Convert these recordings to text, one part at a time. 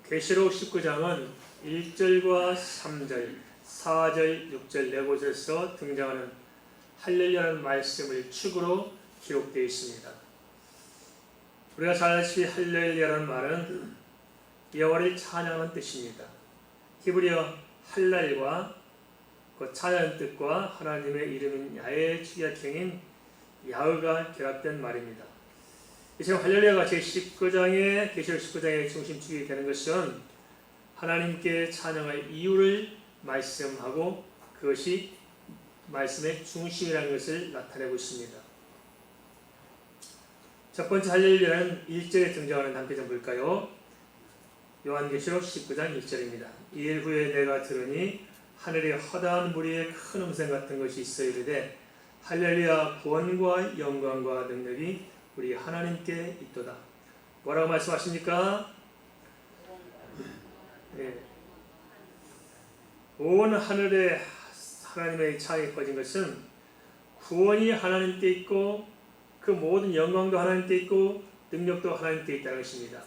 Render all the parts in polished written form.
계시록 19장은 1절과 3절, 4절, 6절 네 곳에서 등장하는 할렐루야라는 말씀을 축으로 기록되어 있습니다. 우리가 잘 아시다시피 할렐루야라는 말은 여호와를 찬양하는 뜻입니다. 히브리어 할랄과 그 찬양의 뜻과 하나님의 이름인 야훼의 축약형인 야흐가 결합된 말입니다. 지금 할렐루야가 제19장의 계시록 19장의 중심축이 되는 것은 하나님께 찬양할 이유를 말씀하고 그것이 말씀의 중심이라는 것을 나타내고 있습니다. 첫 번째 할렐루야는 1절에 등장하는 한 표정 볼까요? 요한계시록 19장 1절입니다. 이일 후에 내가 들으니 하늘에 허다한 무리의 큰 음성 같은 것이 있어 이르되 할렐루야 구원과 영광과 능력이 우리 하나님께 있도다. 뭐라고 말씀하십니까? 네. 온 하늘에 하나님의 창이 퍼진 것은 구원이 하나님께 있고 그 모든 영광도 하나님께 있고 능력도 하나님께 있다는 것입니다.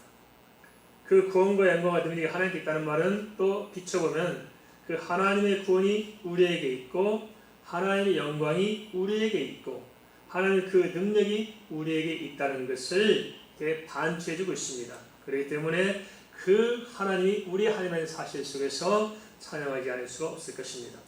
그 구원과 영광과 능력이 하나님께 있다는 말은 또 비춰보면 그 하나님의 구원이 우리에게 있고 하나님의 영광이 우리에게 있고 하나님의 그 능력이 우리에게 있다는 것을 반추해주고 있습니다. 그렇기 때문에 그 하나님이 우리 하나님의 사실 속에서 찬양하지 않을 수가 없을 것입니다.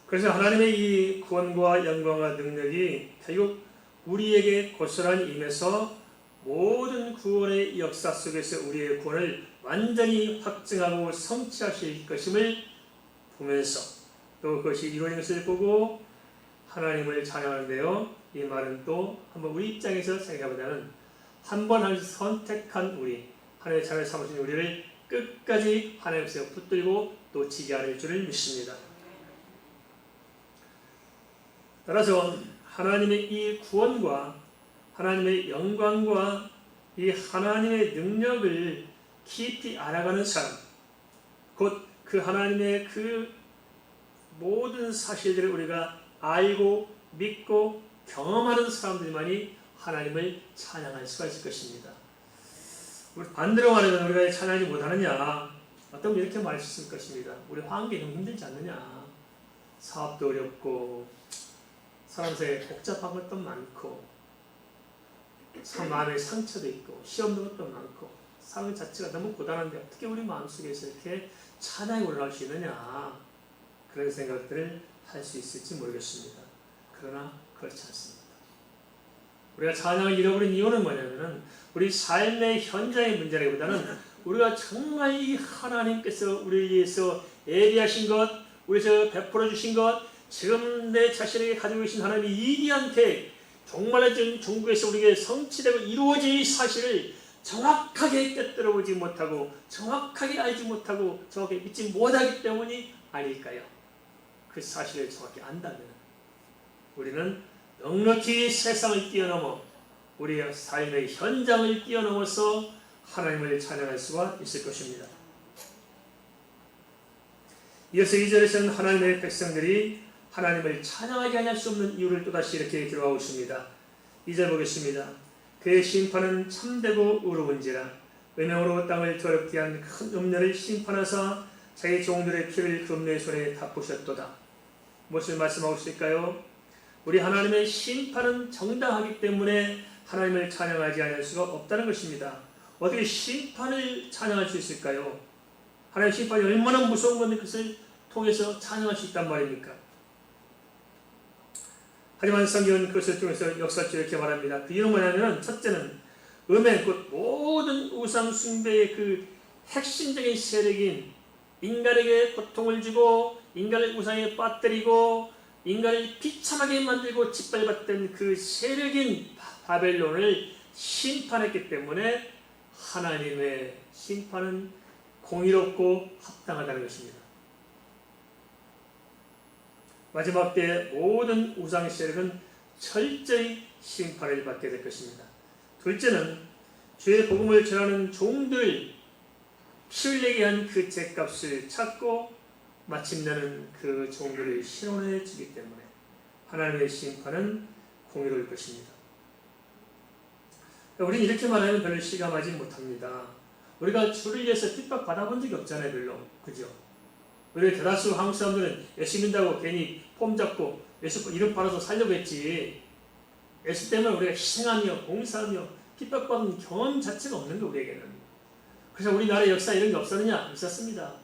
그래서 하나님의 이 구원과 영광과 능력이 결국 우리에게 고스란히 임해서 모든 구원의 역사 속에서 우리의 구원을 완전히 확증하고 성취하실 것임을 보면서 또 그것이 이루어진 것을 보고 하나님을 찬양하는데요. 이 말은 또 한번 우리 입장에서 생각해보자면 한 번 하나님 선택한 우리, 하나님의 자녀 삼으신 우리를 끝까지 하나님께서 붙들고 놓치지 않을 줄을 믿습니다. 따라서 하나님의 이 구원과 하나님의 영광과 이 하나님의 능력을 깊이 알아가는 사람, 곧 그 하나님의 그 모든 사실들을 우리가 알고 믿고 경험하는 사람들만이 하나님을 찬양할 수가 있을 것입니다. 우리 반대로 말하면 우리가 찬양하지 못하느냐? 어떤 분 이렇게 말했을 것입니다. 우리 환경이 너무 힘들지 않느냐? 사업도 어렵고 사람 사이에 복잡한 것도 많고 참 마음에 상처도 있고 시험도 것도 많고 삶 자체가 너무 고단한데 어떻게 우리 마음속에서 이렇게 찬양이 올라갈 수 있느냐? 그런 생각들을 할 수 있을지 모르겠습니다. 그러나 그렇지 않습니다. 우리가 찬양을 잃어버린 이유는 뭐냐면은 우리 삶의 현장의 문제라기보다는 우리가 정말 이 하나님께서 우리를 위해서 예비하신 것, 우리에서 베풀어 주신 것, 지금 내 자신에게 가지고 계신 하나님의 위대한 계획, 정말 지금 종국에서 우리에게 성취되고 이루어질 이 사실을 정확하게 꿰뚫어보지 못하고 정확하게 알지 못하고 정확하게 믿지 못하기 때문이 아닐까요? 그 사실을 정확히 안다면 우리는 넉넉히 세상을 뛰어넘어 우리의 삶의 현장을 뛰어넘어서 하나님을 찬양할 수가 있을 것입니다. 이어서 2절에서는 하나님의 백성들이 하나님을 찬양하지 않을 수 없는 이유를 또다시 이렇게 기록하고 있습니다. 2절 보겠습니다. 그의 심판은 참되고 의로운지라 음행으로 땅을 더럽게 한 큰 음녀를 심판하사 자기 종들의 피를 그 음녀의 손에 다 부으셨도다. 무엇을 말씀하고 있을까요? 우리 하나님의 심판은 정당하기 때문에 하나님을 찬양하지 않을 수가 없다는 것입니다. 어떻게 심판을 찬양할 수 있을까요? 하나님의 심판이 얼마나 무서운 건데 그것을 통해서 찬양할 수 있단 말입니까? 하지만 성경은 그것을 통해서 역사적으로 이렇게 말합니다. 그 이유는 뭐냐면 첫째는 음행, 곧 모든 우상 숭배의 그 핵심적인 세력인 인간에게 고통을 주고 인간을 우상에 빠뜨리고 인간을 비참하게 만들고 짓밟았던 그 세력인 바벨론을 심판했기 때문에 하나님의 심판은 공의롭고 합당하다는 것입니다. 마지막 때 모든 우상 세력은 철저히 심판을 받게 될 것입니다. 둘째는 주의 복음을 전하는 종들 피 흘리게 한 그 죗값을 찾고 마침내는 그 종들을 신원해 주기 때문에 하나님의 심판은 공의로울 것입니다. 우리는 이렇게 말하면 별로 실감하지 못합니다. 우리가 주를 위해서 핍박 받아본 적이 없잖아요, 별로. 그죠? 우리 대다수 한국 사람들은 예수 믿는다고 괜히 폼 잡고 예수 이름 팔아서 살려고 했지. 예수 때문에 우리가 희생하며 봉사하며 핍박받은 경험 자체가 없는 거 우리에게는. 그래서 우리나라의 역사 이런 게 없었느냐? 있었습니다.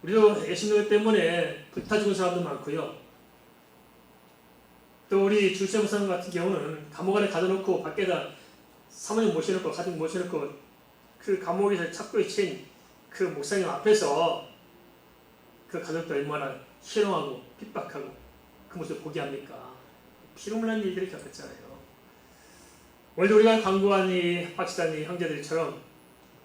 우리도 예수 믿는 것 때문에 불타 죽은 사람도 많고요. 또 우리 주세 목사님 같은 경우는 감옥 안에 가둬놓고 밖에다 사모님 모셔놓고 가족 모셔놓고 그 감옥에서 착고에 채인 그 목사님 앞에서 그 가족도 얼마나 희롱하고 핍박하고 그 모습을 보게 합니까? 피눈물 나는 일들을 겪었잖아요. 오늘도 우리가 광고한 이 박시단 이 형제들처럼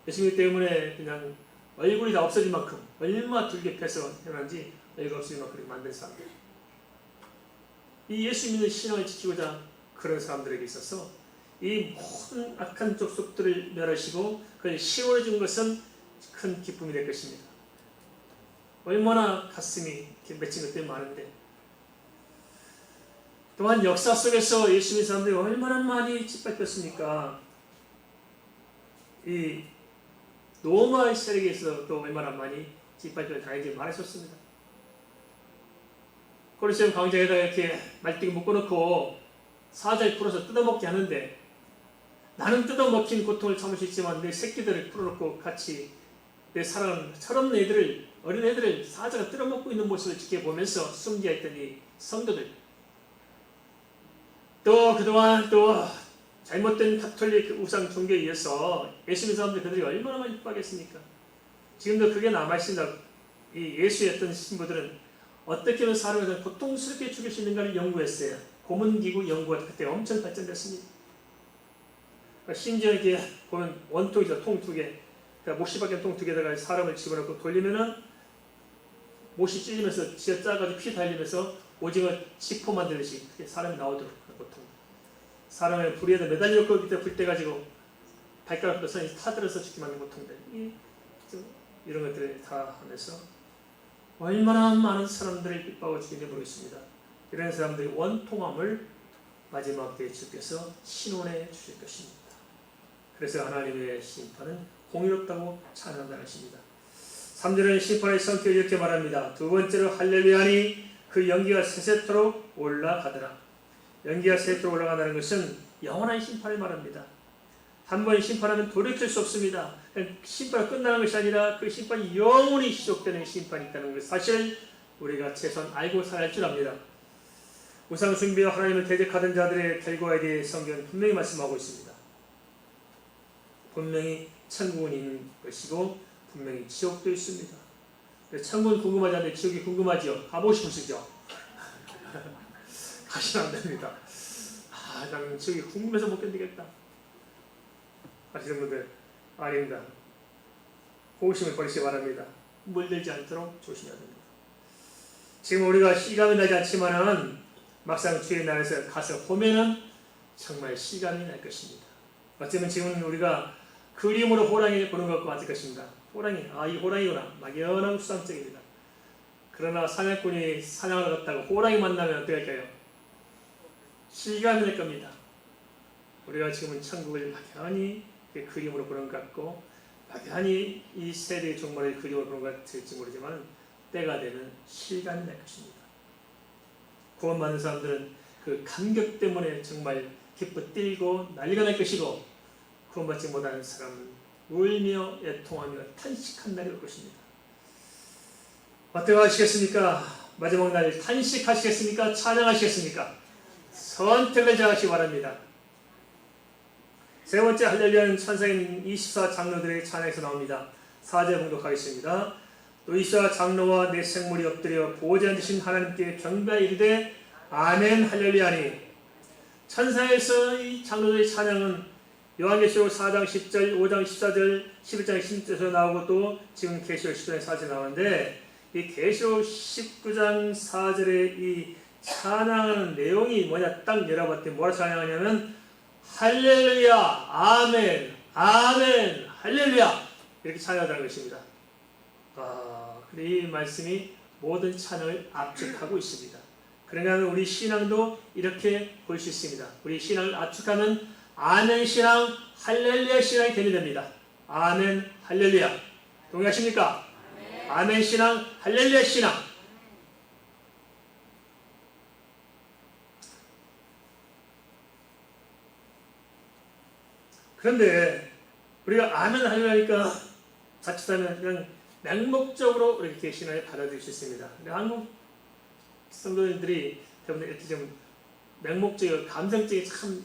예수님 때문에 그냥 얼굴이 다 없어질 만큼 얼마나 둘게 패서 태어난지 얼굴 없어질 만큼 만든 사람들. 이 예수 믿는 신앙을 지키고자 그런 사람들에게 있어서 이 모든 악한 족속들을 멸하시고 그걸 시원해 준 것은 큰 기쁨이 될 것입니다. 얼마나 가슴이 맺힌 것들이 많은데 또한 역사 속에서 예수 믿는 사람들이 얼마나 많이 짓밟혔습니까? 이 로마 세력에서 또 얼마나 많이 짓밟혀 당하게 말하셨습니다. 고리새움 광장에다 이렇게 말띠기 묶어놓고 사자를 풀어서 뜯어먹게 하는데 나는 뜯어먹힌 고통을 참을 수 있지만 내 새끼들을 풀어놓고 같이 내 사랑하는 철없는 애들을 어린 애들을 사자가 뜯어먹고 있는 모습을 지켜보면서 숨기어 있던 이 성도들 또 그동안 또 잘못된 가톨릭 우상 종교에 의해서 예수 믿는 사람들 그들이 얼마나 많이 핍박했습니까? 지금도 그게 남아있습니다. 이 예수였던 신부들은 어떻게 하면 사람을 고통스럽게 죽일 수 있는가를 연구했어요. 고문기구 연구가 그때 엄청 발전됐습니다. 그러니까 심지어 이렇게 보면 원통이죠. 통 두 개. 그러니까 못이 박힌 통 두 개다가 사람을 집어넣고 돌리면은 못이 찔리면서 지어 짜가지고 피 달리면서 오징어 지포 만들듯이 그게 사람이 나오도록 하는 고통. 사람을 불에다 매달려놓고 밑에 불 떼가지고 발가락 넣어서 타들어서 죽게 만든 고통들. 이런 것들을 다 하면서 얼마나 많은 사람들을 핍박하고 죽인지 모르겠습니다. 이런 사람들의 원통함을 마지막 때에 주께서 신원해 주실 것입니다. 그래서 하나님의 심판은 공의롭다고 찬양한다 하십니다. 3절은 심판의 성격을 이렇게 말합니다. 두 번째로 할렐루야니 그 연기가 세세토록 올라가더라. 연기가 세세토록 올라간다는 것은 영원한 심판을 말합니다. 한 번 심판하면 돌이킬 수 없습니다. 심판이 끝나는 것이 아니라 그 심판이 영원히 지속되는 심판이 있다는 것 사실을 우리가 최소한 알고 살아야 할 줄 압니다. 우상 숭배와 하나님을 대적하던 자들의 결과에 대해 성경은 분명히 말씀하고 있습니다. 분명히 천국은 있는 것이고 분명히 지옥도 있습니다. 천국은 궁금하지 않는데 지옥이 궁금하지요? 가보고 싶으시죠? 가시면 안 됩니다. 나는 지옥이 궁금해서 못 견디겠다 하시는 분들 아닙니다. 호기심을 버리시기 바랍니다. 물들지 않도록 조심해야 됩니다. 지금 우리가 실감이 나지 않지만은 막상 주의 나라에서 가서 보면은 정말 실감이 날 것입니다. 어쩌면 지금 우리가 그림으로 호랑이를 보는 것과 같을 것입니다. 호랑이, 이 호랑이구나. 막연한 수상적입니다. 그러나 사냥꾼이 사냥을 갔다가 호랑이 만나면 어떻게 할까요? 실감이 날 겁니다. 우리가 지금은 천국을 막연히 그림으로 보는 것 같고 막연히 이 세대의 종말을 그림으로 보는 것 같을지 모르지만 때가 되면 실감이 날 것입니다. 구원받는 사람들은 그 감격 때문에 정말 기뻐 뛰고 난리가 날 것이고 구원받지 못하는 사람은 울며 애통하며 탄식한 날이 올 것입니다. 어떻게 하시겠습니까? 마지막 날 탄식하시겠습니까? 찬양하시겠습니까? 선택을 잘하시기 바랍니다. 세 번째 할렐루야는 천사인 24 장로들의 찬양에서 나옵니다. 4절 봉독하겠습니다. 또 24 장로와 내 생물이 엎드려 보호자 앉으신 하나님께 경배하여 이르되 아멘 할렐루야니. 천사에서 이 장로들의 찬양은 요한계시록 4장 10절, 5장 14절, 11장 16절에서 나오고 또 지금 계시록 10장 4절 나오는데 이 계시록 19장 4절의 이 찬양하는 내용이 뭐냐 딱 열어봤더니 뭐라 찬양하냐면 할렐루야, 아멘, 아멘, 할렐루야 이렇게 찬양하는 것입니다. 이 말씀이 모든 찬양을 압축하고 있습니다. 그러니까 우리 신앙도 이렇게 볼 수 있습니다. 우리 신앙을 압축하면 아멘 신앙, 할렐루야 신앙이 되면 됩니다. 아멘, 할렐루야. 동의하십니까? 아멘 신앙, 할렐루야 신앙. 그런데 우리가 아멘 할렐루야니까 자칫하면 그냥 맹목적으로 이렇게 신앙을 받아들일 수 있습니다. 근데 한국 성도님들이 대부분 이렇게 좀 맹목적이고 감성적이 참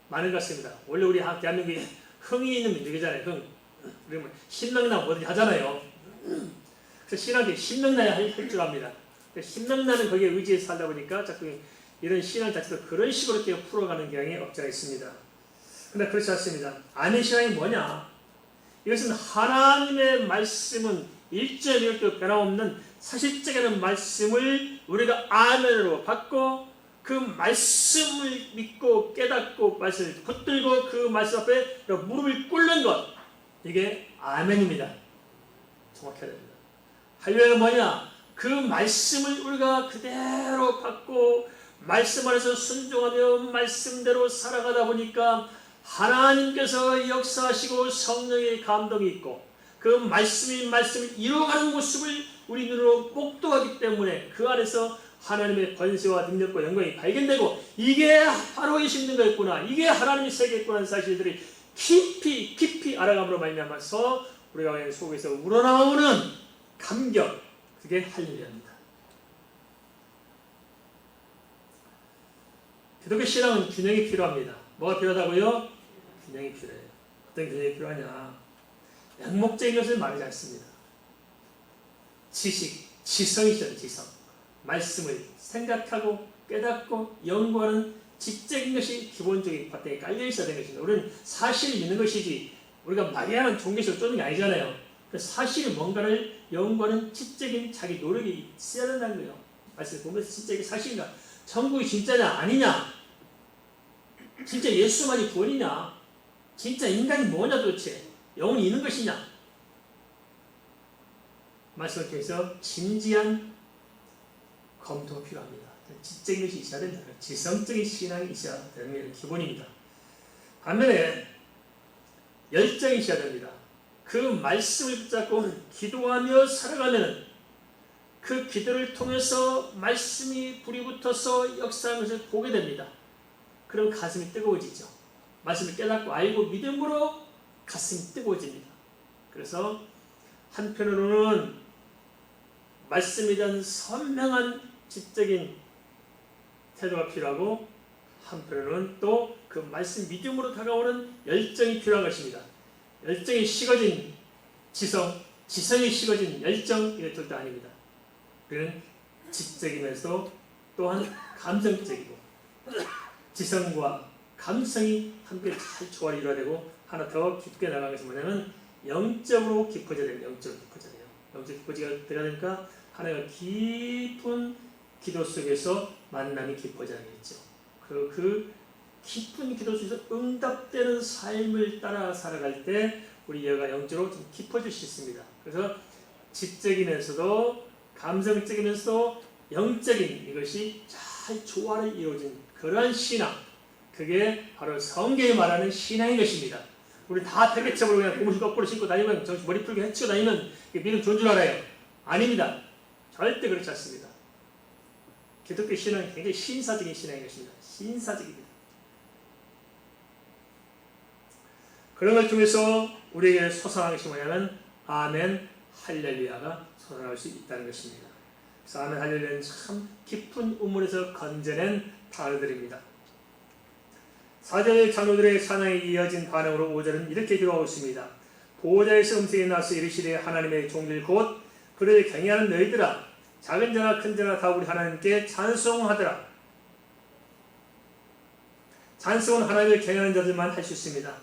많은 것 같습니다. 원래 우리 대한민국이 흥이 있는 민족이잖아요. 흥. 우리 신명나고 뭐든지 하잖아요. 그래서 신앙이 신명나야 할 줄 압니다. 신명나는 거기에 의지해서 살다 보니까 자꾸 이런 신앙 자체도 그런 식으로 이렇게 풀어가는 경향이 없지 않아 있습니다. 그런데 그렇지 않습니다. 아멘 신앙이 뭐냐? 이것은 하나님의 말씀은 1.1도 변함없는 사실적인 말씀을 우리가 아멘으로 받고 그 말씀을 믿고 깨닫고 말씀을 붙들고 그 말씀 앞에 무릎을 꿇는 것, 이게 아멘입니다. 정확해야 됩니다. 할렐루야가 뭐냐? 그 말씀을 우리가 그대로 받고 말씀 안에서 순종하며 말씀대로 살아가다 보니까 하나님께서 역사하시고 성령의 감동이 있고 그 말씀을 이루어가는 모습을 우리 눈으로 목도하기 때문에 그 안에서 하나님의 권세와 능력과 영광이 발견되고 이게 바로 계시는 거였구나, 이게 하나님의 세계였구나 하는 사실들이 깊이 알아감으로 말미암아서 우리가 속에서 우러나오는 감격, 그게 할렐루야입니다. 기독교 신앙은 균형이 필요합니다. 뭐가 필요하다고요? 균형이 필요해요. 어떤 균형이 필요하냐? 맹목적인 것을 말하지 않습니다. 지성이죠, 지성. 말씀을 생각하고 깨닫고 연구하는 지적인 것이 기본적인 바탕에 깔려 있어야 되는 것입니다. 우리는 사실을 믿는 것이지 우리가 말이하는 종교식으로 쫓는 게 아니잖아요. 사실이 뭔가를 연구하는 지적인 자기 노력이 있어야 된다는 거예요. 말씀을 보면서 진짜 이게 사실인가? 천국이 진짜냐 아니냐? 진짜 예수만이 구원이냐? 진짜 인간이 뭐냐 도대체? 영혼이 있는 것이냐? 말씀을 통해서 진지한 검토가 필요합니다. 지적인 것이 있어야 된다. 지성적인 신앙이 있어야 되는 게 기본입니다. 반면에 열정이 있어야 됩니다. 그 말씀을 붙잡고 기도하며 살아가면 그 기도를 통해서 말씀이 불이 붙어서 역사하는 것을 보게 됩니다. 그럼 가슴이 뜨거워지죠. 말씀을 깨닫고 알고 믿음으로 가슴이 뜨거워집니다. 그래서 한편으로는 말씀에 대한 선명한 지적인 태도가 필요하고 한편으로는 또 그 말씀 믿음으로 다가오는 열정이 필요한 것입니다. 열정이 식어진 지성, 지성이 식어진 열정, 이게 절대 아닙니다. 우리는 지적이면서 또한 감성적이고 지성과 감성이 함께 잘 조화를 이루어야 되고 하나 더 깊게 나가는 것은 뭐냐면 영적으로 깊어져야 돼요. 영적으로 깊어져야 돼요. 영적으로 깊어져야 되니까 하나가 깊은 기도 속에서 만남이 깊어져야겠죠. 그 깊은 기도 속에서 응답되는 삶을 따라 살아갈 때 우리 여가 영적으로 좀 깊어질 수 있습니다. 그래서 지적이면서도 감성적이면서도 영적인 이것이 잘 조화를 이루어진 그러한 신앙, 그게 바로 성경이 말하는 신앙인 것입니다. 우리 다 패배쳐버리고 그냥 고무신 거꾸로 신고 다니면 정신 머리 풀고 헤치고 다니면 믿음 좋은 줄 알아요. 아닙니다. 절대 그렇지 않습니다. 기독교 신앙은 굉장히 신사적인 신앙인 것입니다. 신사적입니다. 그런 걸 통해서 우리에게 솟아나는 것이 뭐냐면 아멘 할렐루야가 솟아날 수 있다는 것입니다. 그래서 아멘 할렐루야는 참 깊은 우물에서 건져낸 단어들입니다. 4절 장로들의 찬양에 이어진 반응으로 5절은 이렇게 기도하고 있습니다. 보호자에서 음성이 나서 이르시되 하나님의 종들 곧 그를 경외하는 너희들아 작은 자나 큰 자나 다 우리 하나님께 찬송하더라. 찬송은 하나님을 경외하는 자들만 할 수 있습니다.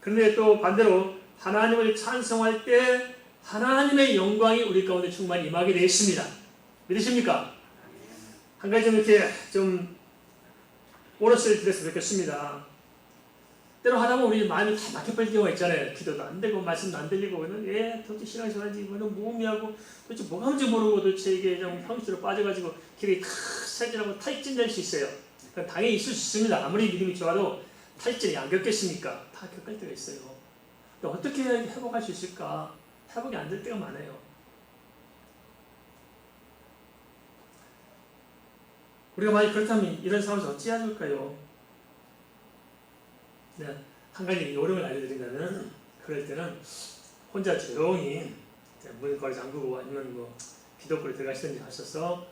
그런데 또 반대로 하나님을 찬송할 때 하나님의 영광이 우리 가운데 충만히 임하게 되어 있습니다. 믿으십니까? 한 가지 좀 이렇게 좀 보너스를 드렸으면 좋겠습니다. 때로 하다 보면 우리 마음이 다 막혀버릴 경우가 있잖아요. 기도도 안 되고 말씀도 안 들리고 도대체 신앙이 전하지 이거는 무의미하고 도대체 뭐가 뭔지 모르고 도대체 이게 좀 형식으로 빠져가지고 길이 탁 살진하고 탈진될 수 있어요. 당연히 있을 수 있습니다. 아무리 믿음이 좋아도 탈진이 안 겪겠습니까? 다 겪을 때가 있어요. 근데 어떻게 회복할 수 있을까? 회복이 안 될 때가 많아요. 우리가 만약 그렇다면 이런 상황에서 어찌해야 될까요? 네, 한 가지 요령을 알려드린다면 그럴 때는 혼자 조용히 문거리 잠그고 아니면 뭐 기도거리 들어가시든지 하셔서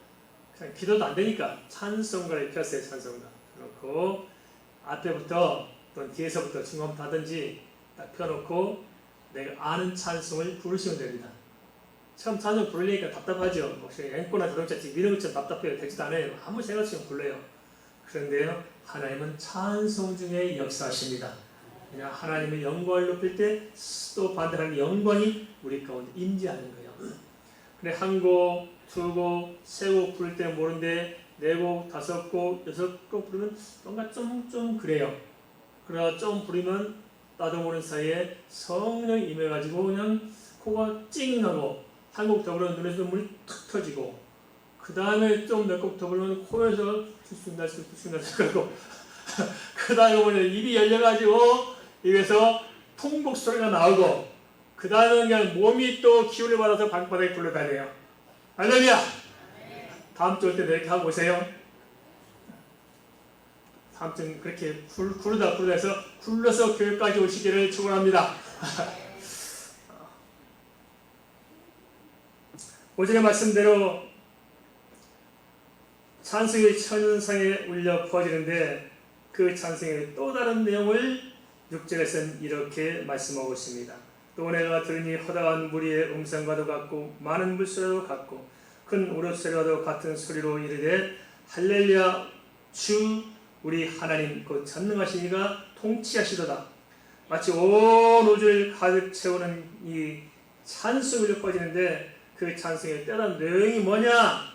그냥 기도도 안 되니까 찬송가를 켰어요. 찬송가 그렇고 앞에부터 또는 뒤에서부터 중간부터 하든지 딱 펴놓고 내가 아는 찬송을 부르시면 됩니다. 처음 찬송 부르려니까 답답하죠. 혹시 앵꼬나 자동차 미는 것처럼 답답해요. 되지도 않아요. 아무 생각 없이 불러요. 그런데요, 하나님은 찬송 중에 역사하십니다. 그냥 하나님의 영광을 높일 때 또 반대로 영광이 우리 가운데 임재하는 거예요. 근데 한 곡, 두 곡, 세 곡 부를 때 모르는데 네 곡, 다섯 곡, 여섯 곡 부르면 뭔가 좀 그래요. 그러다 좀 부르면 나도 모르는 사이에 성령이 임해가지고 그냥 코가 찡하고 한 곡 더 부르면 눈에서 눈물이 툭 터지고 그 다음에 좀 몇 곡 더 부르면 코에서 들쑥날쑥 그러고 그 다음에 보면 입이 열려가지고 입에서 통곡 소리가 나오고 그 다음에 그냥 몸이 또 기운을 받아서 방바닥에 굴러다녀요. 할렐루야! 다음 주 올 때 이렇게 하고 오세요. 다음 주는 그렇게 굴러다 해서 굴러서 교회까지 오시기를 축원합니다. 오전에 말씀대로 찬송이 천상에 울려 퍼지는데 그 찬송의 또 다른 내용을 6절에서는 이렇게 말씀하고 있습니다. 또 내가 들으니 허다한 무리의 음성과도 같고 많은 물소리도 같고 큰 우르소리와도 같은 소리로 이르되 할렐루야 주 우리 하나님 곧 전능하신 이가 통치하시도다. 마치 온 우주를 가득 채우는 이 찬송이 울려 퍼지는데 그 찬송의 때란 내용이 뭐냐?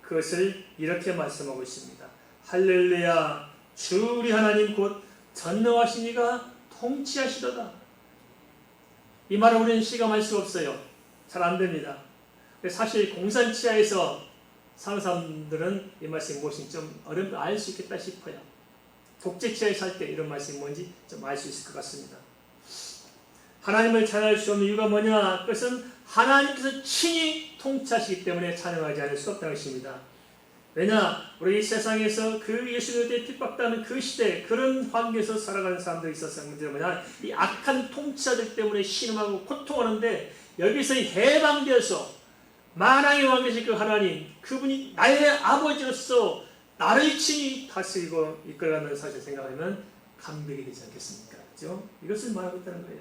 그것을 이렇게 말씀하고 있습니다. 할렐루야 주 우리 하나님 곧 전능하신 이가 통치하시도다. 이 말을 우리는 실감할 수 없어요. 잘 안 됩니다. 사실 공산치하에서 사는 사람들은 이 말씀이 무엇인지 좀 어렵게 알 수 있겠다 싶어요. 독재치하에 살 때 이런 말씀이 뭔지 좀 알 수 있을 것 같습니다. 하나님을 찬양할 수 없는 이유가 뭐냐? 그것은 하나님께서 친히 통치하시기 때문에 찬양하지 않을 수 없다는 것입니다. 왜냐? 우리 이 세상에서 그 예수님에 핍박당하는 그 시대 그런 환경에서 살아가는 사람들이 있어서 문제는 뭐냐? 이 악한 통치자들 때문에 신음하고 고통하는데 여기서 해방되어서 만왕의 왕 되신 그 하나님 그분이 나의 아버지로서 나를 친히 다스리고 이끌어가는 사실 생각하면 감격이 되지 않겠습니까? 그렇죠? 이것을 말하고 있다는 거예요.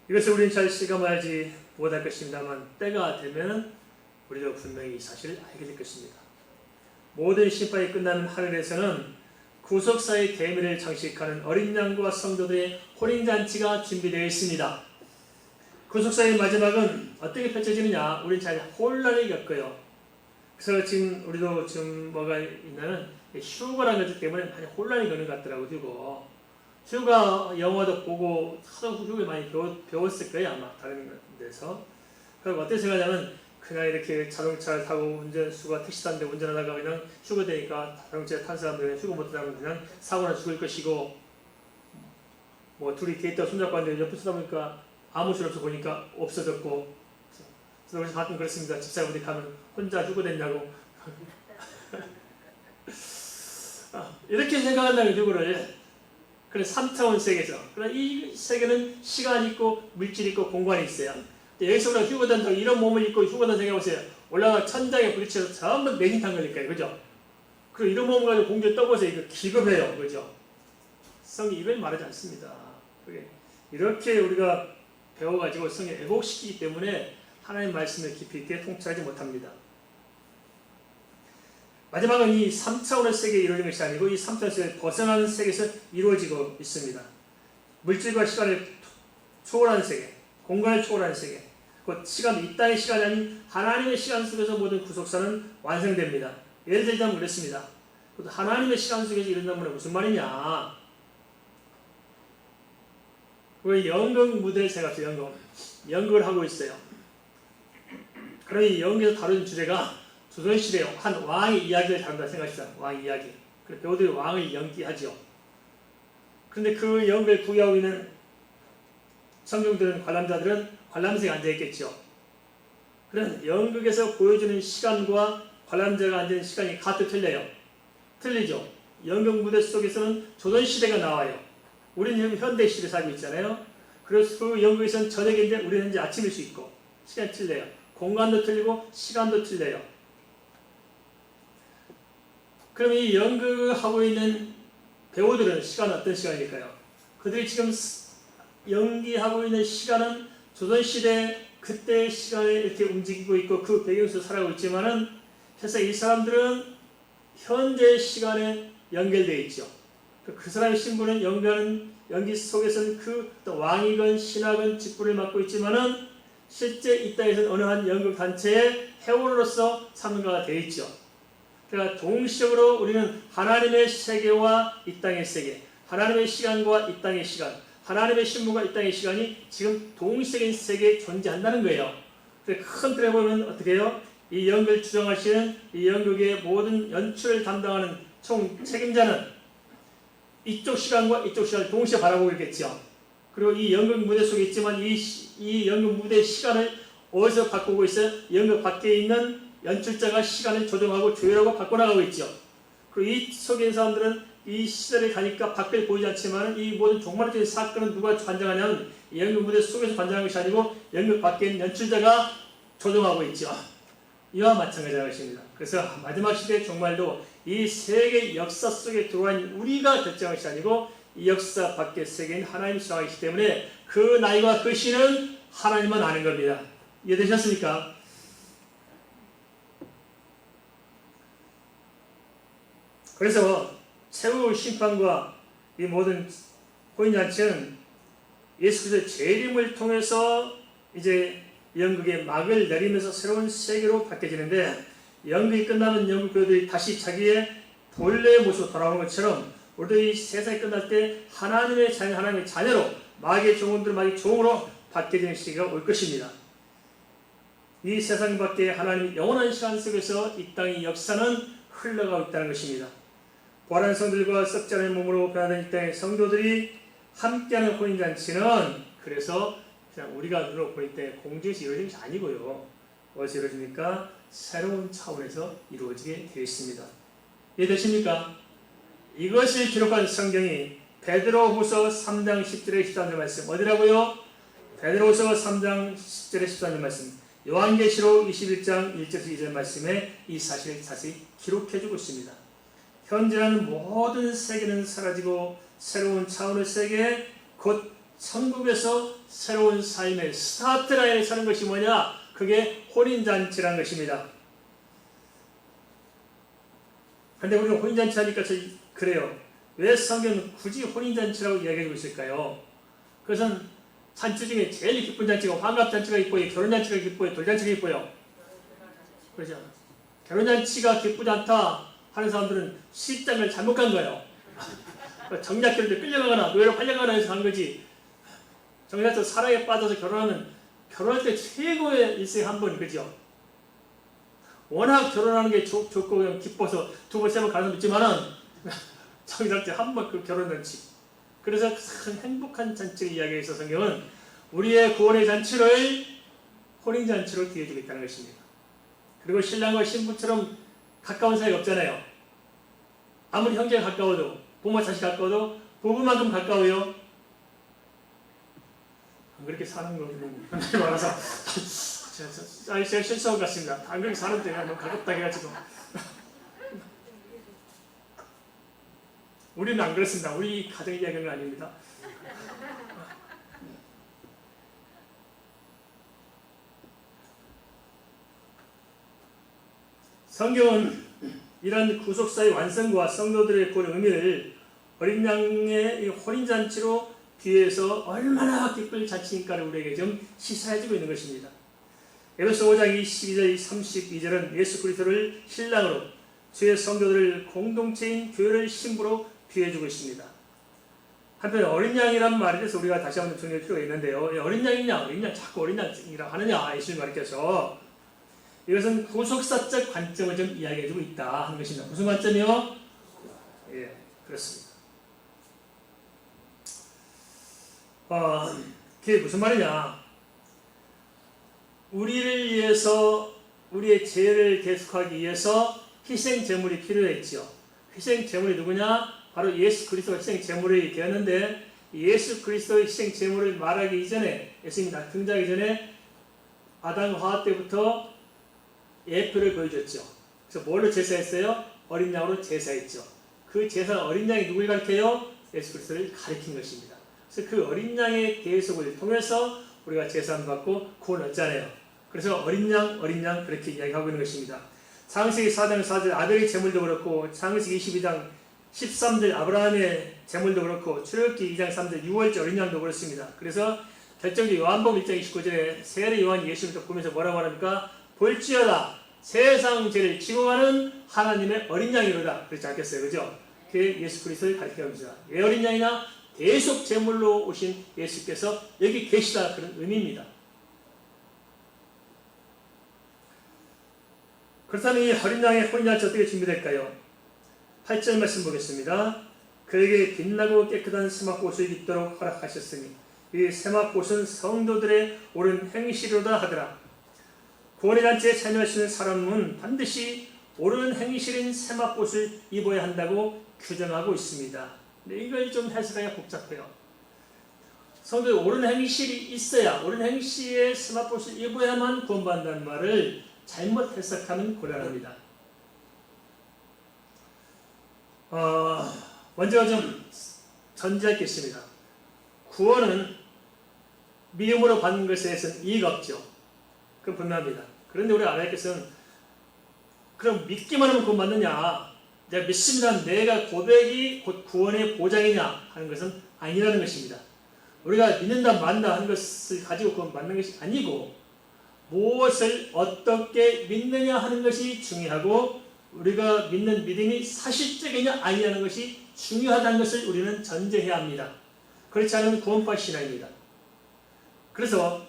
이것을 우리는 잘 실감하지 못할 것입니다만 때가 되면 우리도 분명히 이 사실을 알게 될 것입니다. 모든 심판이 끝나는 하늘에서는 구속사의 대미를 장식하는 어린 양과 성도들의 혼인잔치가 준비되어 있습니다. 구속사의 마지막은 어떻게 펼쳐지느냐? 우리는 잘 혼란을 겪어요. 그래서 지금 우리도 지금 뭐가 있냐면 휴가라는 것 때문에 많이 혼란이 가는 것 같더라고요. 휴가 영화도 보고 하도 휴가 많이 배웠을 거예요. 아마 다른 데서. 그럼 어떻게 생각하냐면 그냥 이렇게 자동차를 타고 운전수가 택시 타는데 운전하다가 그냥 휴가 되니까 자동차에 탄 사람들은 휴가 못 타면 그냥 사고나 죽을 것이고 뭐 둘이 데이트가 손잡고 왔는데 옆에 쳐다보니까 아무 소리 없어 보니까 없어졌고 그래서 가끔 그렇습니다. 집사람들이 가면 혼자 휴가 됐냐고 이렇게 생각한다는 휴가를 그래 3차원 세계에서 그러나 이 세계는 시간이 있고 물질이 있고 공간이 있어요. 여기서 우리가 휴가단다고 이런 몸을 입고 휴가단 생각해보세요. 올라가 천장에 부딪혀서 전부 매진탕 걸릴 거예요. 그죠? 그리고 이런 몸을 가지고 공중에 떠보서 이거 기겁해요. 그죠? 성이 이걸 말하지 않습니다. 이렇게 우리가 배워가지고 성에 왜곡시키기 때문에 하나님의 말씀을 깊이 있게 통찰하지 못합니다. 마지막은 이 3차원의 세계에 이루어진 것이 아니고 이 3차원의 세계를 벗어나는 세계에서 이루어지고 있습니다. 물질과 시간을 초월하는 세계, 공간을 초월하는 세계, 곧 시간, 이 땅의 시간이 아닌 하나님의 시간 속에서 모든 구속사는 완성됩니다. 예를 들자면 그렇습니다. 하나님의 시간 속에서 이런다는 말은 무슨 말이냐? 그 연극 무대에 제가 연극을 하고 있어요. 그럼 이 연극에서 다루는 주제가 조선시대 한 왕의 이야기를 다룬다 생각하시잖아요. 왕의 이야기. 그래서 배우들이 왕을 연기하죠. 그런데 그 연극을 구경하고 있는 성경들은 관람자들은 관람석에 앉아있겠죠. 그런 연극에서 보여주는 시간과 관람자가 앉은 시간이 가뜩 틀려요. 틀리죠. 연극 무대 속에서는 조선시대가 나와요. 우리는 현대시대에 살고 있잖아요. 그래서 그 연극에서는 저녁인데 우리는 이제 아침일 수 있고 시간이 틀려요. 공간도 틀리고 시간도 틀려요. 그럼 이 연극하고 있는 배우들은 시간은 어떤 시간일까요? 그들이 지금 연기하고 있는 시간은 조선시대 그때의 시간에 이렇게 움직이고 있고 그 배경에서 살아가고 있지만은 그래서 이 사람들은 현재 시간에 연결되어 있죠. 그 사람의 신분은 연기 속에서는 그 왕이건 신하건 직분을 맡고 있지만은 실제 이 땅에서는 어느 한 연극 단체의 회원으로서 참가가 되어 있죠. 그러니까 동시적으로 우리는 하나님의 세계와 이 땅의 세계, 하나님의 시간과 이 땅의 시간, 하나님의 신분과 이 땅의 시간이 지금 동시적인 세계에 존재한다는 거예요. 큰 틀에 보면 어떻게 해요? 이 연극을 주정하시는 이 연극의 모든 연출을 담당하는 총 책임자는 이쪽 시간과 이쪽 시간을 동시에 바라보고 있겠죠. 그리고 이 연극 무대 속에 있지만 이 연극 무대의 시간을 어디서 바꾸고 있어요? 연극 밖에 있는 연출자가 시간을 조정하고 조율하고 바꿔나가고 있죠. 그리고 이 속에 있는 사람들은 이 시절에 가니까 밖에 보이지 않지만 이 모든 종말적인 사건은 누가 관장하냐면 연극 무대 속에서 관장하는 것이 아니고 연극 밖에 있는 연출자가 조정하고 있죠. 이와 마찬가지라는 것입니다. 그래서 마지막 시대 종말도 이 세계 역사 속에 들어와 있는 우리가 결정할 것이 아니고 이 역사 밖의 세계인 하나님이 주장하시기 때문에 그 나이와 그 시는 하나님만 아는 겁니다. 이해되셨습니까? 그래서 최후 심판과 이 모든 혼인잔치는 예수 그리스도의 재림을 통해서 이제 연극의 막을 내리면서 새로운 세계로 바뀌어지는데 연극이 끝나면 연극 배우들이 다시 자기의 본래의 모습으로 돌아오는 것처럼 우리도 이 세상이 끝날 때 하나님의 자녀, 하나님의 자녀로 마귀의 종들, 마귀의 종으로 바뀌어지는 시기가 올 것입니다. 이 세상 밖에 하나님의 영원한 시간 속에서 이 땅의 역사는 흘러가고 있다는 것입니다. 부활한 성들과 썩지 않은 몸으로 변화된 이 땅의 성도들이 함께하는 혼인잔치는 그래서 그냥 우리가 눈으로 보일 때 공중에서 이루어지는 것이 아니고요. 어디서 이루어집니까? 새로운 차원에서 이루어지게 되어 있습니다. 이해되십니까? 이것을 기록한 성경이 베드로후서 3장 10절에 13절 말씀 어디라고요? 베드로후서 3장 10절에 13절 말씀 요한계시록 21장 1절에서 2절 말씀에 이 사실을 자세히 기록해주고 있습니다. 현재는 모든 세계는 사라지고 새로운 차원의 세계 곧 천국에서 새로운 삶의 스타트라인에 사는 것이 뭐냐? 그게 혼인잔치라는 것입니다. 그런데 우리가 혼인잔치 하니까 그래요. 왜 성경은 굳이 혼인잔치라고 이야기하고 있을까요? 그것은 잔치 중에 제일 기쁜 잔치가 환갑잔치가 있고요. 결혼잔치가 있고요. 돌잔치가 있고요. 그렇죠. 결혼잔치가 기쁘지 않다 하는 사람들은 시장을 잘못 간 거예요. 정략결혼에 끌려가거나 노예로 팔려가거나 해서 간 거지. 정략적으로 사랑에 빠져서 결혼하면 결혼할 때 최고의 일생에 한 번, 그죠? 워낙 결혼하는 게 좋고 그냥 기뻐서 두 번, 세 번 가는 사람 있지만은 정략적으로 한 번 그 결혼잔치. 그래서 큰 행복한 잔치를 이야기해서 성경은 우리의 구원의 잔치를 혼인잔치로 기해주고 있다는 것입니다. 그리고 신랑과 신부처럼 가까운 사이가 없잖아요. 아무리 형제가 가까워도 부모와 자식 가까워도 부부만큼 가까워요. 안 그렇게 사는 거는 하나님 알아서 제가 실수한 것 같습니다. 안 그렇게 사는 데가 너무 가깝다 해가지고 우리는 안 그렇습니다. 우리 가정 이야기는 건 아닙니다. 성경은 이러한 구속사의 완성과 성도들의 구원의 의미를 어린 양의 혼인잔치로 비유해서 얼마나 기쁠 잔치인가를 우리에게 좀 시사해주고 있는 것입니다. 에베소 5장 22절 32절은 예수 그리스도를 신랑으로 주의 성도들을 공동체인 교회를 신부로 비해주고 있습니다. 한편 어린 양이란 말에 대해서 우리가 다시 한번 정리할 필요가 있는데요. 어린 양이냐, 어린 양, 자꾸 어린 양이라 하느냐, 예수님 말께서 이것은 구속사적 관점을 좀 이야기해주고 있다 하는 것입니다. 무슨 관점이요? 예, 그렇습니다. 그게 무슨 말이냐? 우리를 위해서 우리의 죄를 대속하기 위해서 희생 제물이 필요했지요. 희생 제물이 누구냐? 바로 예수 그리스도가 희생 제물이 되었는데, 예수 그리스도의 희생 제물을 말하기 이전에, 예수님이 등장하기 전에 아담과 하와 때부터 예표를 보여줬죠. 그래서 뭘로 제사했어요? 어린 양으로 제사했죠. 그 제사 어린 양이 누굴 가리켜요? 예수 그리스도를 가리킨 것입니다. 그래서 그 어린 양의 대속을 통해서 우리가 제사함 받고 구원을 얻잖아요. 그래서 어린 양 그렇게 이야기하고 있는 것입니다. 창세기 4장 4절 아벨의 제물도 그렇고, 창세기 22장 13절 아브라함의 제물도 그렇고, 출애굽기 2장 3절 6월절 어린 양도 그렇습니다. 그래서 결정적으로 요한복음 1장 29절에 세례 요한 예수님을 보면서 뭐라고 말합니까? 볼지어다 세상 죄를 지고가는 하나님의 어린 양이로다. 그렇지 않겠어요? 그죠? 그게 예수 그리스도를 가리킵니다. 왜 어린 양이냐? 대속 제물로 오신 예수께서 여기 계시다, 그런 의미입니다. 그렇다면 이 어린 양의 혼인잔치 어떻게 준비될까요? 8절 말씀 보겠습니다. 그에게 빛나고 깨끗한 세마포옷을 입도록 허락하셨으니 이 세마포옷은 성도들의 옳은 행실이로다 하더라. 구원의 잔치에 참여하시는 사람은 반드시 옳은 행실인 세마포옷을 입어야 한다고 규정하고 있습니다. 근데 이걸 좀 해석하기가 복잡해요. 성도의 옳은 행실이 있어야, 옳은 행실의 세마포옷을 입어야만 구원받는다는 말을 잘못 해석하면 곤란합니다. 먼저 좀 전제할 게 있습니다. 구원은 믿음으로 받는 것에 대해서는 이의가 없죠. 그건 분명합니다. 그런데 우리 알아야 할 것은, 그럼 믿기만 하면 구원 받느냐, 내가 믿습니다, 내가 고백이 곧 구원의 보장이냐 하는 것은 아니라는 것입니다. 우리가 믿는다 만다 하는 것을 가지고 구원 받는 것이 아니고, 무엇을 어떻게 믿느냐 하는 것이 중요하고, 우리가 믿는 믿음이 사실적이냐 아니냐는 것이 중요하다는 것을 우리는 전제해야 합니다. 그렇지 않으면 구원받기 신앙입니다. 그래서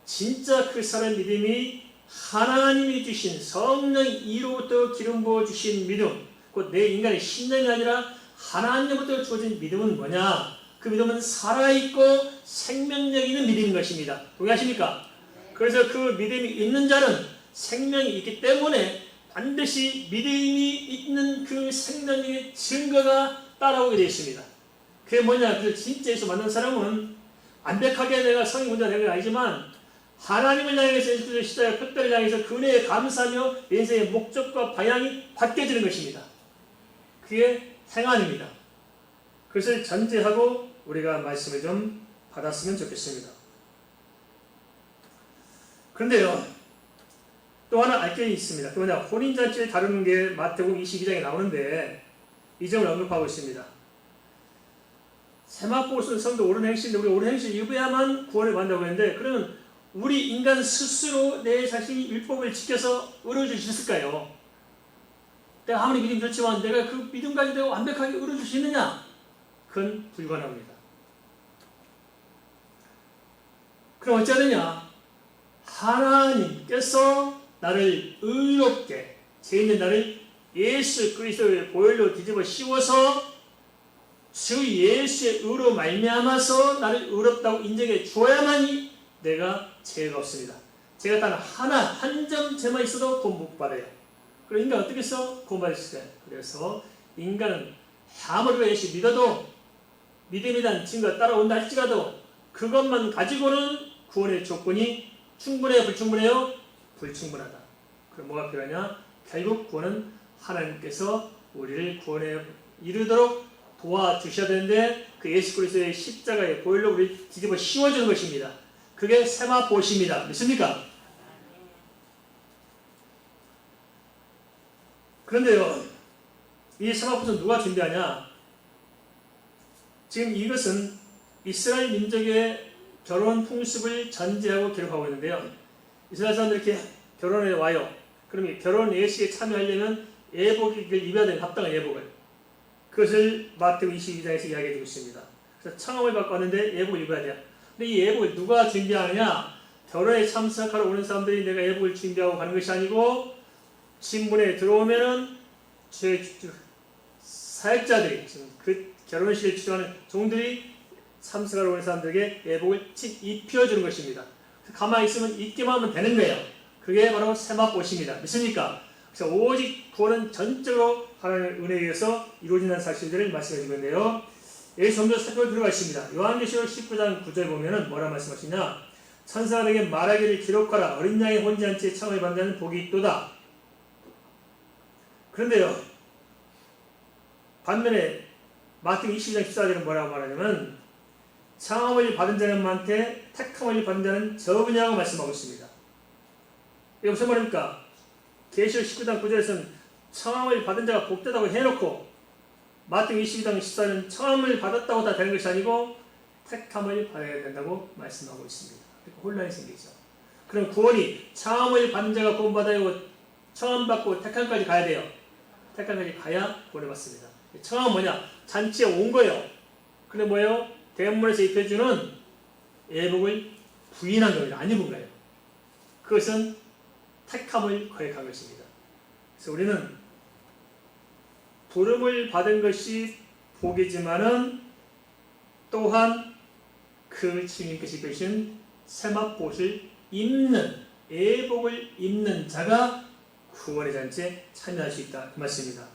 진짜 그 사람의 믿음이 하나님이 주신 성령 이로부터 기름 부어 주신 믿음, 곧 내 인간의 신념이 아니라 하나님부터 주어진 믿음은 뭐냐? 그 믿음은 살아있고 생명력 있는 믿음인 것입니다. 동의하십니까? 그래서 그 믿음이 있는 자는 생명이 있기 때문에 반드시 믿음이 있는 그 생명력의 증거가 따라오게 되어 있습니다. 그게 뭐냐? 그래서 진짜 예수 만난 사람은 완벽하게 내가 성인 혼자 된 건 아니지만, 하나님을 향해서 예수의 십자가 핏대를 향해서 그 은혜에 감사하며 인생의 목적과 방향이 바뀌어지는 것입니다. 그게 행함입니다. 그것을 전제하고 우리가 말씀을 좀 받았으면 좋겠습니다. 그런데요, 또 하나 알 게 있습니다. 그 뭐냐? 혼인잔치를 다루는 게 마태복음 22장에 나오는데 이 점을 언급하고 있습니다. 세마포옷은 성도 옳은 행실인데, 우리 옳은 행실 입어야만 구원을 받는다고 했는데, 그러면 우리 인간 스스로 내 자신이 율법을 지켜서 의로워질 수 있을까요? 내가 아무리 믿음이 좋지만 내가 그 믿음 가지고 내가 완벽하게 의로워질 수 있느냐? 그건 불가능합니다. 그럼 어찌해야 되냐? 하나님께서 나를 의롭게, 죄 있는 나를 예수 그리스도의 보혈로 뒤집어 씌워서 주 예수의 의로 말미암아서 나를 의롭다고 인정해 주어야만이 내가 죄가 없습니다. 제가 단 한 점 죄만 있어도 구원 못 받아요. 그럼 인간 어떻게 해서 구원 받을 수 있어요? 그래서 인간은 아무리 예수 믿어도 믿음에 대한 증거가 따라온다 할지라도 그것만 가지고는 구원의 조건이 충분해요? 불충분해요? 불충분하다. 그럼 뭐가 필요하냐? 결국 구원은 하나님께서 우리를 구원에 이르도록 도와주셔야 되는데, 그 예수 그리스도의 십자가의 보혈로 우리를 뒤집어 씌워주는 것입니다. 그게 세마포옷입니다. 믿습니까? 그런데요, 이 세마포옷은 누가 준비하냐? 지금 이것은 이스라엘 민족의 결혼 풍습을 전제하고 기록하고 있는데요. 이스라엘 사람들이 이렇게 결혼에 와요. 그러면 결혼 예식에 참여하려면 예복을 입어야 되는 합당한 예복을. 그것을 마태복음 22장에서 이야기해 주고 있습니다. 그래서 청함을 받고 왔는데 예복을 입어야 돼요. 근데 이 예복을 누가 준비하느냐? 결혼에 참석하러 오는 사람들이 내가 예복을 준비하고 가는 것이 아니고 신문에 들어오면은 사역자들이 그 결혼식에 출연하는 종들이 참석하러 오는 사람들에게 예복을 입혀주는 것입니다. 가만히 있으면 입기만 하면 되는 거예요. 그게 바로 세마포시입니다. 믿습니까? 그래서 오직 구원은 전적으로 하나님의 은혜에 의해서 이루어진다는 사실들을 말씀해 주고 있는데요. 여기 좀 더 살펴볼 필요가 있습니다. 요한계시록 19장 9절에 보면은 뭐라 말씀하시냐? 천사들에게 말하기를 기록하라. 어린 양의 혼자 채 청을 받는 자는 복이 있도다. 그런데요, 반면에 마태복음 22장 14절은 뭐라고 말하냐면 청함을 받은 자는 많되 택함을 받은 자는 적으냐고 말씀하고 있습니다. 이게 무슨 말입니까? 계시록 19장 9절에서는 청함을 받은 자가 복되다고 해놓고 마태복음 22장 14절은 청함을 받았다고 다 되는 것이 아니고 택함을 받아야 된다고 말씀하고 있습니다. 그러니까 혼란이 생기죠. 그럼 구원이 청함을 받은 자가 구원받아야 청함 받고 택함까지 가야 돼요. 택함까지 가야 구원을 받습니다. 청함은 뭐냐? 잔치에 온 거예요. 근데 뭐예요? 대문에서 입혀주는 예복을 부인한 겁니다. 안 입은 거예요. 그것은 택함을 거역한 것입니다. 그래서 우리는 부름을 받은 것이 복이지만은 또한 그 주님께서 입으신 세마포를 입는 예복을 입는 자가 구원의 잔치에 참여할 수 있다. 그 말씀입니다.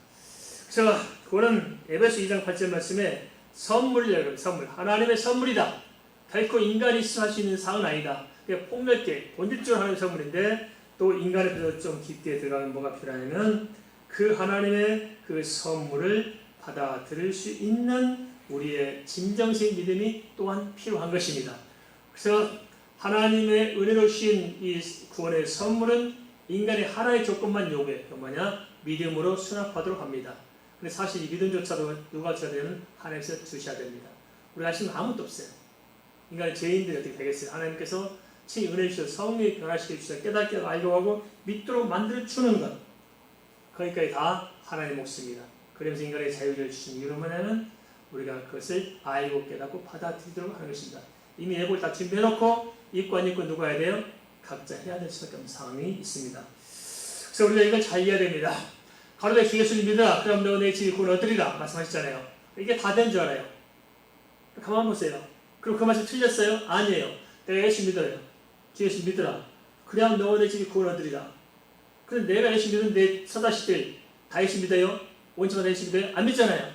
그래서 그거는 에베소 2장 8절 말씀에 선물이라고 선물. 하나님의 선물이다. 결코 인간이 할 수 있는 사항은 아니다. 폭넓게 본질적으로 하나님의 선물인데 또 인간의 그래서 좀 깊게 들어가면 뭐가 필요하냐면 그 하나님의 그 선물을 받아들일 수 있는 우리의 진정성 믿음이 또한 필요한 것입니다. 그래서 하나님의 은혜로 주신 이 구원의 선물은 인간의 하나의 조건만 요구해. 그 뭐냐? 믿음으로 수납하도록 합니다. 근데 사실 이 믿음조차도 누가 줘야 되는 하나님께서 주셔야 됩니다. 우리 하시는 아무것도 없어요. 인간의 죄인들이 어떻게 되겠어요? 하나님께서 친히 은혜 주셔서 성령이 변화시켜 주셔서 깨닫게 알고 하고 믿도록 만들어 주는 것. 거기까지 다 하나님의 몫입니다. 그러면서 인간의 자유를 주신 이유는 뭐냐면 우리가 그것을 알고 깨닫고 받아들이도록 하는 것입니다. 이미 예복을 다 준비해놓고 입고 안 입고 누가 해야 돼요? 각자 해야 될 수밖에 없는 상황이 있습니다. 그래서 우리가 이걸 잘 이해해야 됩니다. 가로되 주 예수를 믿으라. 그럼 너 내 집이 구원 얻으리라. 말씀하셨잖아요. 이게 다 된 줄 알아요. 가만 보세요. 그럼 그 말씀 틀렸어요? 아니에요. 내가 예수 믿어요. 주 예수 믿으라. 그래야 너 내 집이 구원 얻으리라. 그런데 내가 예수 믿으면 내 서다시들 다 예수 믿어요? 온전한 예수 믿어요? 안 믿잖아요.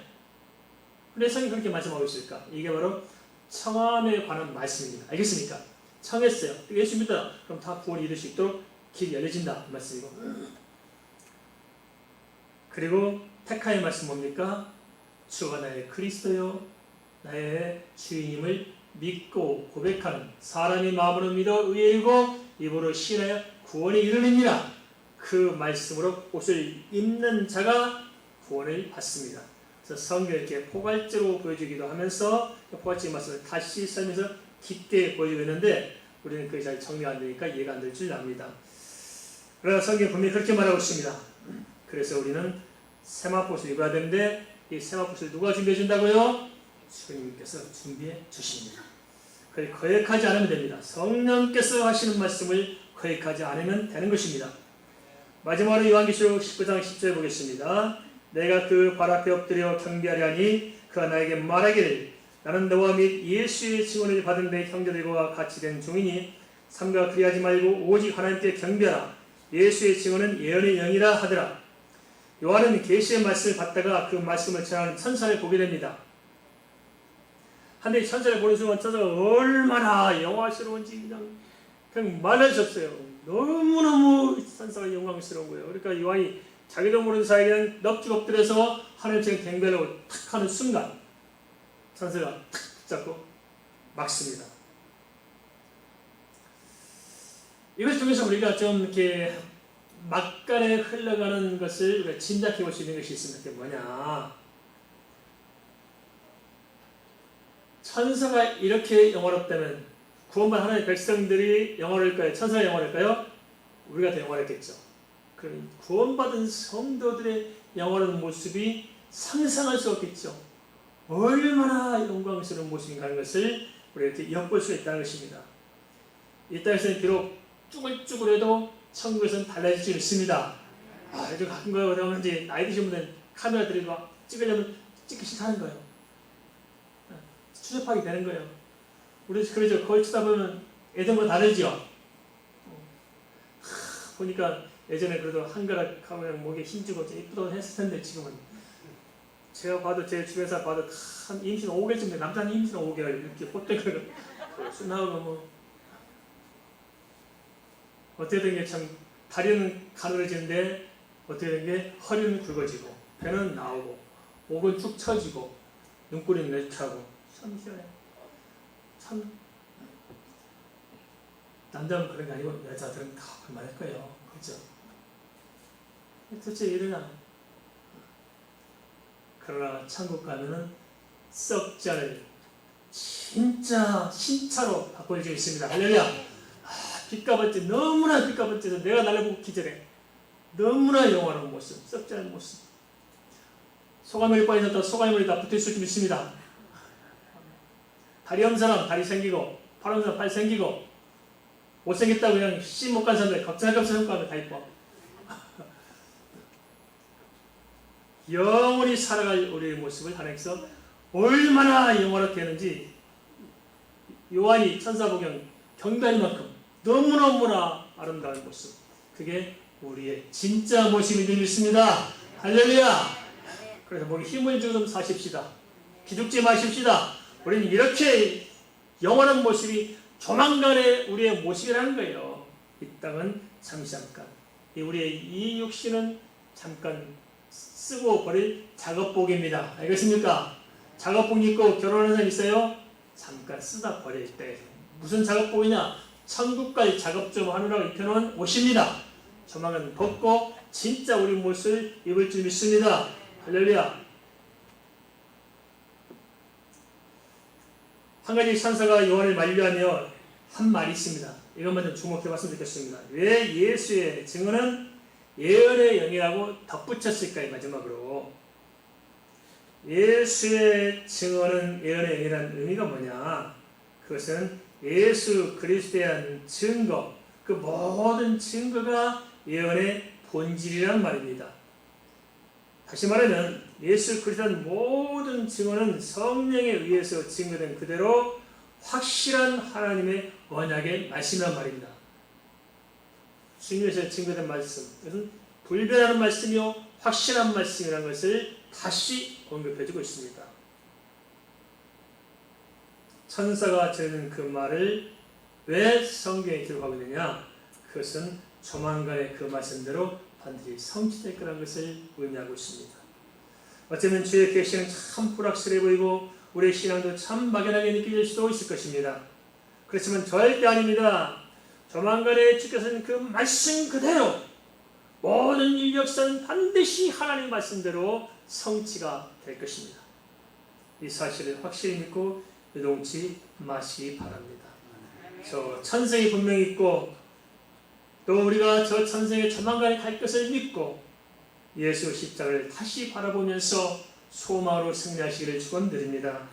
근데 성경이 그렇게 말씀하고 있을까? 이게 바로 청함에 관한 말씀입니다. 알겠습니까? 청했어요. 예수 믿어라. 그럼 다 구원이 이룰 수 있도록 길이 열려진다. 그 말씀이고. 그리고 택하의 말씀 뭡니까? 주가 나의 그리스도요 나의 주인임을 믿고 고백하는 사람이 마음으로 믿어 의에 이르고 입으로 신하여 구원에 이르느니라. 그 말씀으로 옷을 입는 자가 구원을 받습니다. 그래서 성경을 이렇게 포괄적으로 보여주기도 하면서 포괄적인 말씀을 다시 설명해서 깊게 보여주고 있는데 우리는 그게 잘 정리가 안 되니까 이해가 안 될 줄 압니다. 그러나 성경은 분명히 그렇게 말하고 있습니다. 그래서 우리는 세마포를 입어야 되는데 이 세마포를 누가 준비해 준다고요? 주님께서 준비해 주십니다. 그걸 거역하지 않으면 됩니다. 성령께서 하시는 말씀을 거역하지 않으면 되는 것입니다. 마지막으로 요한계시록 19장 10절 보겠습니다. 내가 그 발 앞에 엎드려 경배하려 하니 그가 나에게 말하기를 나는 너와 및 예수의 증언을 받은 내 형제들과 같이 된 종이니 삼가 그리하지 말고 오직 하나님께 경배하라. 예수의 증언은 예언의 영이라 하더라. 요한은 계시의 말씀을 받다가 그 말씀을 전하는 천사를 보게 됩니다. 한데 천사를 보는 순간 천사가 얼마나 영화스러운지 그냥 말할 수 없어요. 너무너무 천사가 영광스러운 거예요. 그러니까 요한이 자기도 모르는 사이에 그냥 넙죽 엎드려서 하늘께 경배하고 탁 하는 순간 천사가 탁 붙잡고 막습니다. 이것을 통해서 우리가 좀 이렇게 막간에 흘러가는 것을 우리가 짐작해 볼 수 있는 것이 있습니다. 그게 뭐냐? 천사가 이렇게 영원했다면 구원받은 하나님의 백성들이 영원할까요? 천사가 영원할까요? 우리가 더 영원했겠죠. 그 구원받은 성도들의 영원한 모습이 상상할 수 없겠죠. 얼마나 영광스러운 모습인가 하는 것을 우리가 엿볼 수 있다는 것입니다. 이 땅에서는 비록 쭈글쭈글해도 천국에서는 달라질 수 있습니다. 요즘 가끔 그러면 이제 나이 드신 분들은 카메라 들이고 찍으려면 찍기 싫다는 거예요. 추접하게 되는 거예요. 우리 그러죠. 거울 쳐다보면 예전과 다르죠. 보니까 예전에 그래도 한가락 하면 목에 힘주고 이쁘다고 했을 텐데 지금은 제가 봐도 제 주변에서 봐도 한 임신 5개월쯤 돼. 남자는 임신 5개월 이렇게 헛되고 순하고 뭐 어떻게 된 게 참 다리는 가늘어지는데 어떻게 된 게 허리는 굵어지고 배는 나오고 목은 축 처지고 눈꼬리는 이렇게 하고 참 희한해. 참 남자는 그런 게 아니고 여자들은 다 그만할 거예요. 그렇죠? 도대체 이러나. 그러나 천국 가면은 썩지 않을 진짜 신차로 바꿔줄 수 있습니다. 할렐루야. 빛값어치 너무나 빛값어치서 내가 나를 보고 기절해. 너무나 영원한 모습, 썩지 않은 모습. 소가물이 빠져서 소가물이 다 붙어있을 줄 믿습니다. 다리 없는 사람 다리 생기고 팔 없는 사람 팔 생기고 못생겼다고 그냥 씨 못 간 사람들 걱정할 게 없어 생각하면 다 이뻐. 영원히 살아갈 우리의 모습을 하나님께서 얼마나 영원하게 하는지 요한이 천사복음 경배할 만큼 너무너무나 아름다운 모습, 그게 우리의 진짜 모습인 줄 믿습니다. 할렐루야. 그래서 목에 힘을 주고 좀 사십시다. 기죽지 마십시다. 우리는 이렇게 영원한 모습이 조만간에 우리의 모습이라는 거예요. 이 땅은 잠깐, 우리의 이 육신은 잠깐 쓰고 버릴 작업복입니다. 알겠습니까? 작업복 입고 결혼하는 사람 있어요? 잠깐 쓰다 버릴 때. 무슨 작업복이냐? 천국 갈 작업 좀 하느라고 입혀놓은 옷입니다. 조만간 벗고 진짜 우리 모습을 입을 줄 믿습니다. 할렐루야. 한 가지 천사가 요한을 만류하며 한 말이 있습니다. 이것만 좀 주목해 봤으면 좋겠습니다. 왜 예수의 증언은 예언의 영이라고 덧붙였을까요? 마지막으로 예수의 증언은 예언의 영이라는 의미가 뭐냐? 그것은 예수 그리스도에 대한 증거, 그 모든 증거가 예언의 본질이란 말입니다. 다시 말하면 예수 그리스도의 모든 증언은 성령에 의해서 증거된 그대로 확실한 하나님의 언약의 말씀이란 말입니다. 주님에서 증거된 말씀, 이것은 불변하는 말씀이요 확실한 말씀이라는 것을 다시 언급해주고 있습니다. 천사가 전하는 그 말을 왜 성경에 기록하고 있느냐? 그것은 조만간에 그 말씀대로 반드시 성취될 거라는 것을 의미하고 있습니다. 어쩌면 주의 계시는 참 불확실해 보이고 우리의 신앙도 참 막연하게 느껴질 수도 있을 것입니다. 그렇지만 절대 아닙니다. 조만간에 주께서는 그 말씀 그대로 모든 일 역사는 반드시 하나님 말씀대로 성취가 될 것입니다. 이 사실을 확실히 믿고 요동치 마시기 바랍니다. 저 천생이 분명히 있고 또 우리가 저 천생에 조만간에 갈 것을 믿고 예수 십자가를 다시 바라보면서 소망으로 승리하시기를 축원드립니다.